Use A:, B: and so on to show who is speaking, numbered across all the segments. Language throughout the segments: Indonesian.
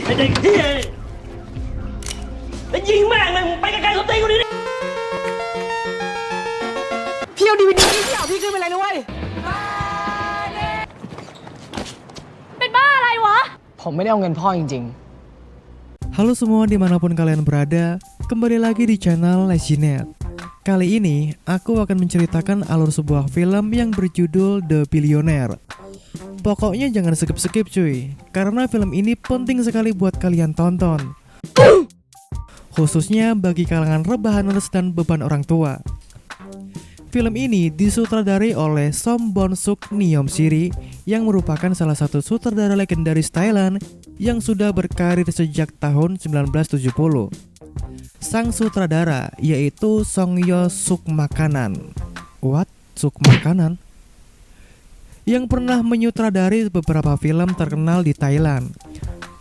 A: ไอ้เด็กเฮียไอ้ยิงแม่งเลยมึงไปไกลๆเขาตีกูดิ
B: พี่เอาดีวีดีพี่เอาพี่ขึ้นไปเลยนะเว้ย
C: เป็นบ้าอะไรวะ
B: ผมไม่ได้เอาเงินพ่อจริง
D: Halo semua dimanapun kalian berada, kembali lagi di channel Lesinet. Kali ini aku akan menceritakan alur sebuah film yang berjudul The Billionaire. Pokoknya jangan skip-skip cuy, karena film ini penting sekali buat kalian tonton. Khususnya bagi kalangan rebahaners dan beban orang tua. Film ini disutradarai oleh Som Bon-suk Neom Siri yang merupakan salah satu sutradara legendaris Thailand yang sudah berkarir sejak tahun 1970. Sang sutradara yaitu Song-yo Sukmakanan. What? Sukmakanan? Yang pernah menyutradari beberapa film terkenal di Thailand.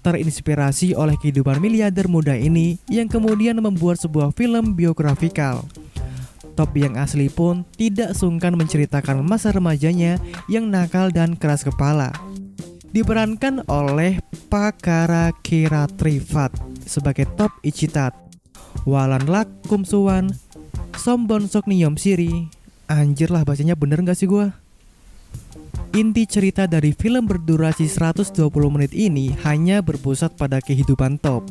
D: Terinspirasi oleh kehidupan miliarder muda ini yang kemudian membuat sebuah film biografikal. Top yang asli pun tidak sungkan menceritakan masa remajanya yang nakal dan keras kepala. Diperankan oleh Pakara Kiratrifat sebagai Top Ichitat, Walanlak Kumsuwan, Som Bon-suk Neom Siri. Anjir lah bacanya bener gak sih gua? Inti cerita dari film berdurasi 120 menit ini hanya berpusat pada kehidupan Top,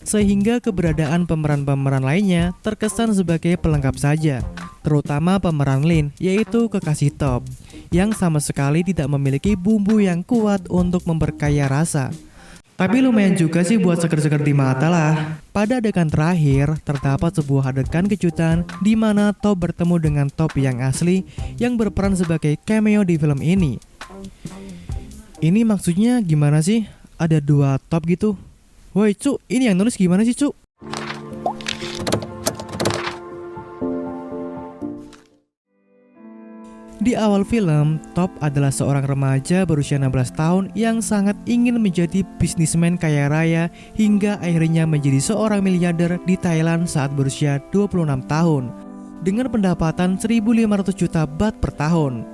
D: sehingga keberadaan pemeran-pemeran lainnya terkesan sebagai pelengkap saja, terutama pemeran Lin yaitu kekasih Top, yang sama sekali tidak memiliki bumbu yang kuat untuk memperkaya rasa. Tapi lumayan juga sih buat seger-seger di mata lah. Pada adegan terakhir, terdapat sebuah adegan kejutan di mana Top bertemu dengan Top yang asli yang berperan sebagai cameo di film ini. Ini maksudnya gimana sih? Ada dua Top gitu? Woi Cuk, ini yang nulis gimana sih Cuk? Di awal film, Top adalah seorang remaja berusia 16 tahun yang sangat ingin menjadi bisnismen kaya raya hingga akhirnya menjadi seorang miliarder di Thailand saat berusia 26 tahun dengan pendapatan 1.500 juta baht per tahun.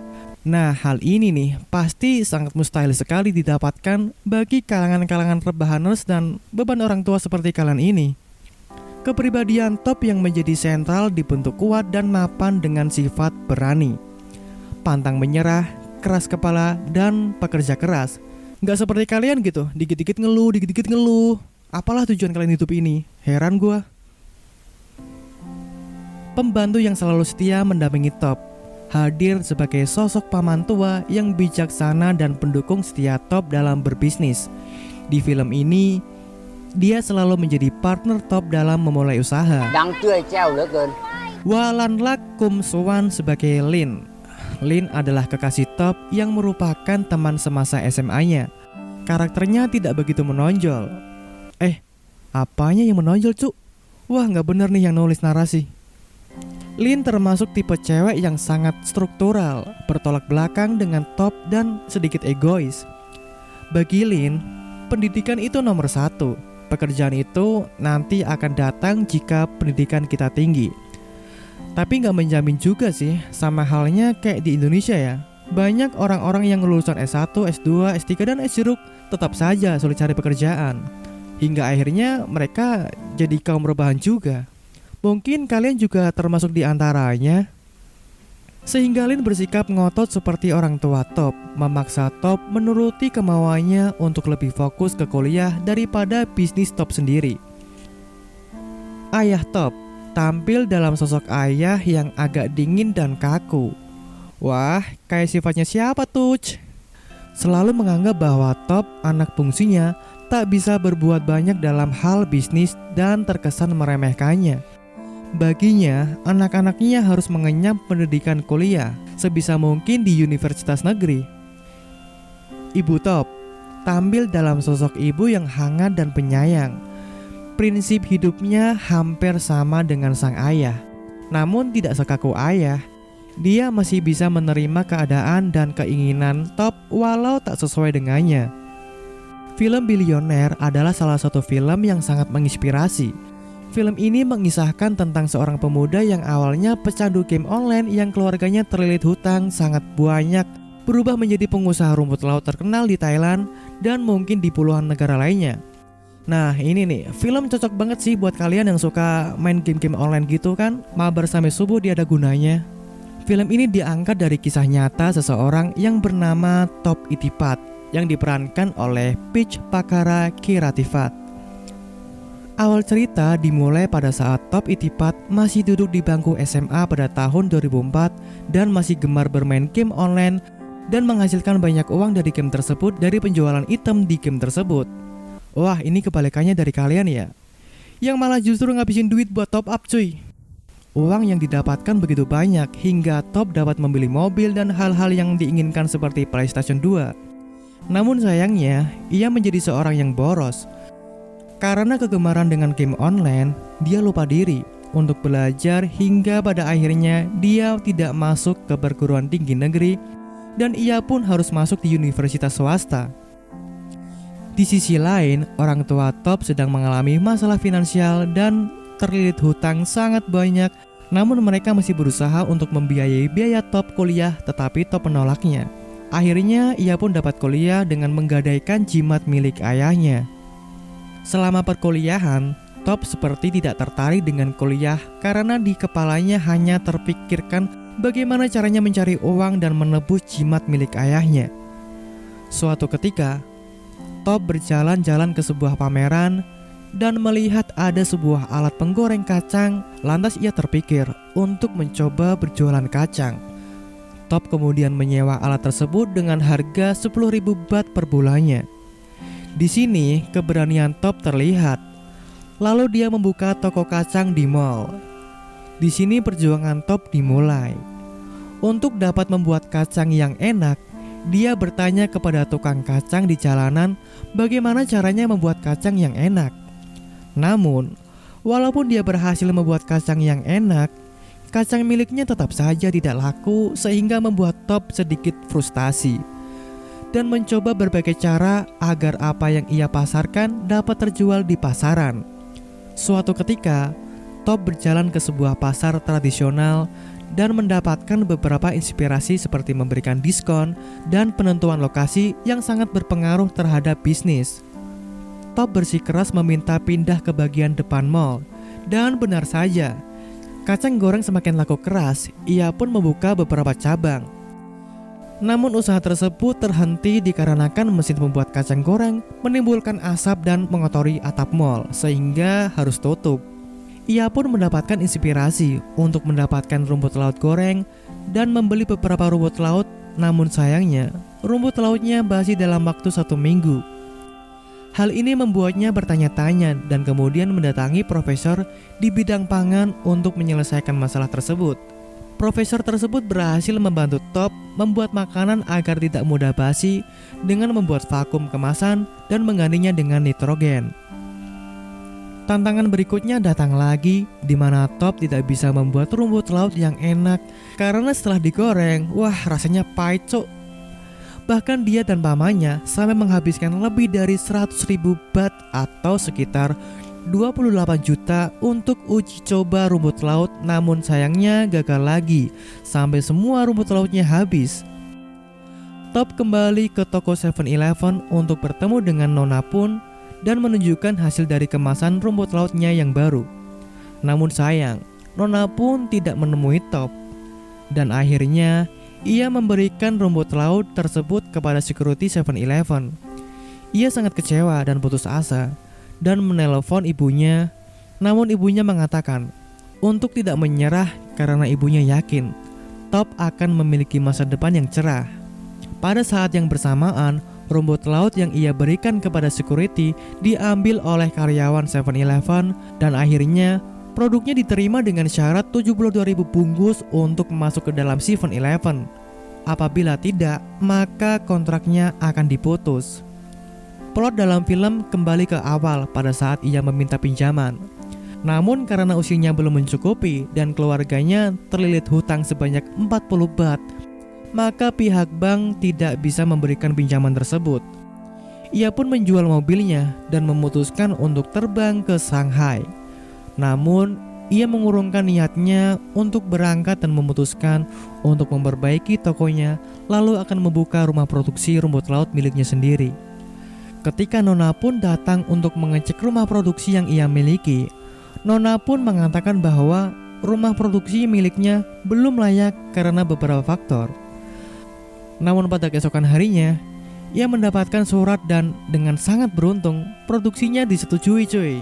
D: Nah, hal ini nih pasti sangat mustahil sekali didapatkan bagi kalangan-kalangan rebahaners dan beban orang tua seperti kalian ini. Kepribadian Top yang menjadi sentral dibentuk kuat dan mapan dengan sifat berani, pantang menyerah, keras kepala, dan pekerja keras. Nggak seperti kalian gitu, dikit-dikit ngeluh. Apalah tujuan kalian hidup ini? Heran gua. Pembantu yang selalu setia mendampingi Top hadir sebagai sosok paman tua yang bijaksana dan pendukung setia Top dalam berbisnis. Di film ini, dia selalu menjadi partner Top dalam memulai usaha. Walanlak Kumsuwan sebagai Lin. Lin adalah kekasih Top yang merupakan teman semasa SMA-nya. Karakternya tidak begitu menonjol. Apanya yang menonjol cuk? Wah gak bener nih yang nulis narasi. Lin termasuk tipe cewek yang sangat struktural, bertolak belakang dengan Top dan sedikit egois. Bagi Lin, pendidikan itu nomor satu. Pekerjaan itu nanti akan datang jika pendidikan kita tinggi. Tapi nggak menjamin juga sih, sama halnya kayak di Indonesia ya. Banyak orang-orang yang lulusan S1, S2, S3, dan S-Jeruk tetap saja sulit cari pekerjaan. Hingga akhirnya mereka jadi kaum rebahan juga. Mungkin kalian juga termasuk di antaranya. Sehingga Lin bersikap ngotot seperti orang tua Top, memaksa Top menuruti kemauannya untuk lebih fokus ke kuliah daripada bisnis Top sendiri. Ayah Top tampil dalam sosok ayah yang agak dingin dan kaku. Wah, kayak sifatnya siapa tuh? Selalu menganggap bahwa Top, anak bungsunya, tak bisa berbuat banyak dalam hal bisnis dan terkesan meremehkannya. Baginya, anak-anaknya harus mengenyam pendidikan kuliah sebisa mungkin di universitas negeri. Ibu Top tampil dalam sosok ibu yang hangat dan penyayang. Prinsip hidupnya hampir sama dengan sang ayah. Namun tidak sekaku ayah, dia masih bisa menerima keadaan dan keinginan Top walau tak sesuai dengannya. Film Billionaire adalah salah satu film yang sangat menginspirasi. Film ini mengisahkan tentang seorang pemuda yang awalnya pecandu game online yang keluarganya terlilit hutang sangat banyak, berubah menjadi pengusaha rumput laut terkenal di Thailand dan mungkin di puluhan negara lainnya. Nah ini nih, film cocok banget sih buat kalian yang suka main game-game online gitu kan. Mabar sampai subuh dia ada gunanya. Film ini diangkat dari kisah nyata seseorang yang bernama Top Itipat yang diperankan oleh Peach Pakara Kiratifat. Awal cerita dimulai pada saat Top Itipat masih duduk di bangku SMA pada tahun 2004 dan masih gemar bermain game online dan menghasilkan banyak uang dari game tersebut dari penjualan item di game tersebut. Wah, ini kebalikannya dari kalian ya, yang malah justru ngabisin duit buat top up cuy. Uang yang didapatkan begitu banyak hingga Top dapat membeli mobil dan hal-hal yang diinginkan seperti PlayStation 2. Namun sayangnya, ia menjadi seorang yang boros. Karena kegemaran dengan game online, dia lupa diri untuk belajar hingga pada akhirnya dia tidak masuk ke perguruan tinggi negeri dan ia pun harus masuk di universitas swasta. Di sisi lain, orang tua Top sedang mengalami masalah finansial dan terlilit hutang sangat banyak, namun mereka masih berusaha untuk membiayai biaya Top kuliah, tetapi Top menolaknya. Akhirnya, ia pun dapat kuliah dengan menggadaikan jimat milik ayahnya. Selama perkuliahan, Top seperti tidak tertarik dengan kuliah karena di kepalanya hanya terpikirkan bagaimana caranya mencari uang dan menebus jimat milik ayahnya. Suatu ketika, Top berjalan-jalan ke sebuah pameran dan melihat ada sebuah alat penggoreng kacang. Lantas ia terpikir untuk mencoba berjualan kacang. Top kemudian menyewa alat tersebut dengan harga 10.000 baht per bulannya. Di sini keberanian Top terlihat. Lalu dia membuka toko kacang di mall. Di sini perjuangan Top dimulai. Untuk dapat membuat kacang yang enak, dia bertanya kepada tukang kacang di jalanan bagaimana caranya membuat kacang yang enak. Namun, walaupun dia berhasil membuat kacang yang enak, kacang miliknya tetap saja tidak laku sehingga membuat Top sedikit frustasi dan mencoba berbagai cara agar apa yang ia pasarkan dapat terjual di pasaran. Suatu ketika, Top berjalan ke sebuah pasar tradisional dan mendapatkan beberapa inspirasi seperti memberikan diskon dan penentuan lokasi yang sangat berpengaruh terhadap bisnis. Top bersikeras meminta pindah ke bagian depan mall, dan benar saja, kacang goreng semakin laku keras, ia pun membuka beberapa cabang. Namun usaha tersebut terhenti dikarenakan mesin pembuat kacang goreng menimbulkan asap dan mengotori atap mall sehingga harus tutup. Ia pun mendapatkan inspirasi untuk mendapatkan rumput laut goreng dan membeli beberapa rumput laut. Namun sayangnya, rumput lautnya basi dalam waktu 1 minggu. Hal ini membuatnya bertanya-tanya dan kemudian mendatangi profesor di bidang pangan untuk menyelesaikan masalah tersebut. Profesor tersebut berhasil membantu Top membuat makanan agar tidak mudah basi dengan membuat vakum kemasan dan menggantinya dengan nitrogen. Tantangan berikutnya datang lagi, di mana Top tidak bisa membuat rumput laut yang enak karena setelah digoreng, wah rasanya pahit cuk. Bahkan dia dan pamannya sampai menghabiskan lebih dari 100.000 baht atau sekitar 28 juta untuk uji coba rumput laut. Namun sayangnya gagal lagi, sampai semua rumput lautnya habis. Top kembali ke toko 7-Eleven untuk bertemu dengan Nona Pun dan menunjukkan hasil dari kemasan rumput lautnya yang baru. Namun sayang, Nona Pun tidak menemui Top. Dan akhirnya, ia memberikan rumput laut tersebut kepada security 7-Eleven. Ia sangat kecewa dan putus asa dan menelepon ibunya. Namun ibunya mengatakan untuk tidak menyerah karena ibunya yakin Top akan memiliki masa depan yang cerah. Pada saat yang bersamaan, rumput laut yang ia berikan kepada security diambil oleh karyawan 7-Eleven dan akhirnya produknya diterima dengan syarat 72.000 bungkus untuk masuk ke dalam 7-Eleven. Apabila tidak, maka kontraknya akan diputus. Plot dalam film kembali ke awal pada saat ia meminta pinjaman. Namun karena usianya belum mencukupi dan keluarganya terlilit hutang sebanyak 40 baht, maka pihak bank tidak bisa memberikan pinjaman tersebut. Ia pun menjual mobilnya dan memutuskan untuk terbang ke Shanghai. Namun, ia mengurungkan niatnya untuk berangkat dan memutuskan untuk memperbaiki tokonya, lalu akan membuka rumah produksi rumput laut miliknya sendiri. Ketika Nona pun datang untuk mengecek rumah produksi yang ia miliki, Nona pun mengatakan bahwa rumah produksi miliknya belum layak karena beberapa faktor. Namun pada keesokan harinya, ia mendapatkan surat dan dengan sangat beruntung produksinya disetujui cuy.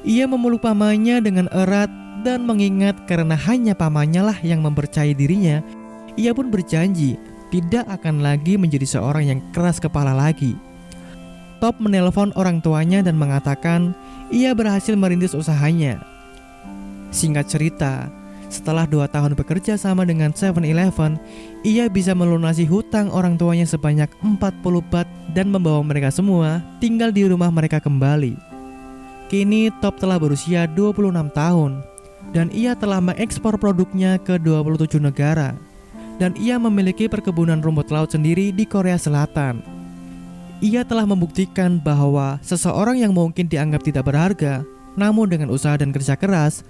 D: Ia memeluk pamannya dengan erat dan mengingat karena hanya pamannya lah yang mempercayai dirinya, ia pun berjanji tidak akan lagi menjadi seorang yang keras kepala lagi. Top menelpon orang tuanya dan mengatakan ia berhasil merintis usahanya. Singkat cerita, setelah 2 tahun bekerja sama dengan 7-Eleven, ia bisa melunasi hutang orang tuanya sebanyak 40 bat dan membawa mereka semua tinggal di rumah mereka kembali. Kini Top telah berusia 26 tahun dan ia telah mengekspor produknya ke 27 negara. Dan ia memiliki perkebunan rumput laut sendiri di Korea Selatan. Ia telah membuktikan bahwa seseorang yang mungkin dianggap tidak berharga, namun dengan usaha dan kerja keras,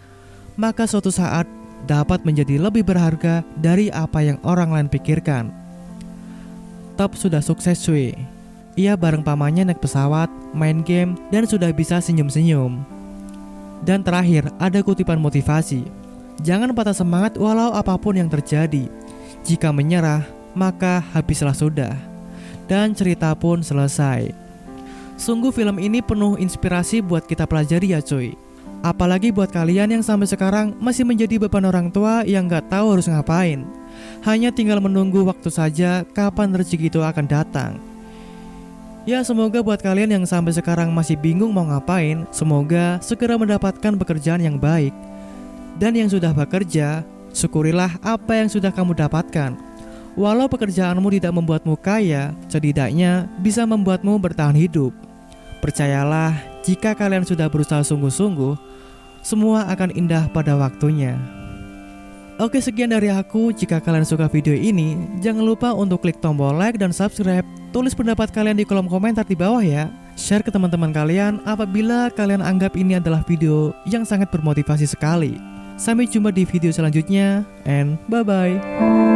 D: maka suatu saat dapat menjadi lebih berharga dari apa yang orang lain pikirkan. Top sudah sukses cuy. Ia bareng pamannya naik pesawat, main game, dan sudah bisa senyum-senyum. Dan terakhir ada kutipan motivasi. Jangan patah semangat walau apapun yang terjadi. Jika menyerah, maka habislah sudah. Dan cerita pun selesai. Sungguh film ini penuh inspirasi buat kita pelajari ya cuy. Apalagi buat kalian yang sampai sekarang masih menjadi beban orang tua yang gak tahu harus ngapain. Hanya tinggal menunggu waktu saja kapan rezeki itu akan datang. Ya semoga buat kalian yang sampai sekarang masih bingung mau ngapain, semoga segera mendapatkan pekerjaan yang baik. Dan yang sudah bekerja, syukurilah apa yang sudah kamu dapatkan. Walau pekerjaanmu tidak membuatmu kaya, setidaknya bisa membuatmu bertahan hidup. Percayalah, jika kalian sudah berusaha sungguh-sungguh, semua akan indah pada waktunya. Oke, sekian dari aku. Jika kalian suka video ini, jangan lupa untuk klik tombol like dan subscribe. Tulis pendapat kalian di kolom komentar di bawah ya. Share ke teman-teman kalian apabila kalian anggap ini adalah video yang sangat bermotivasi sekali. Sampai jumpa di video selanjutnya, and bye-bye.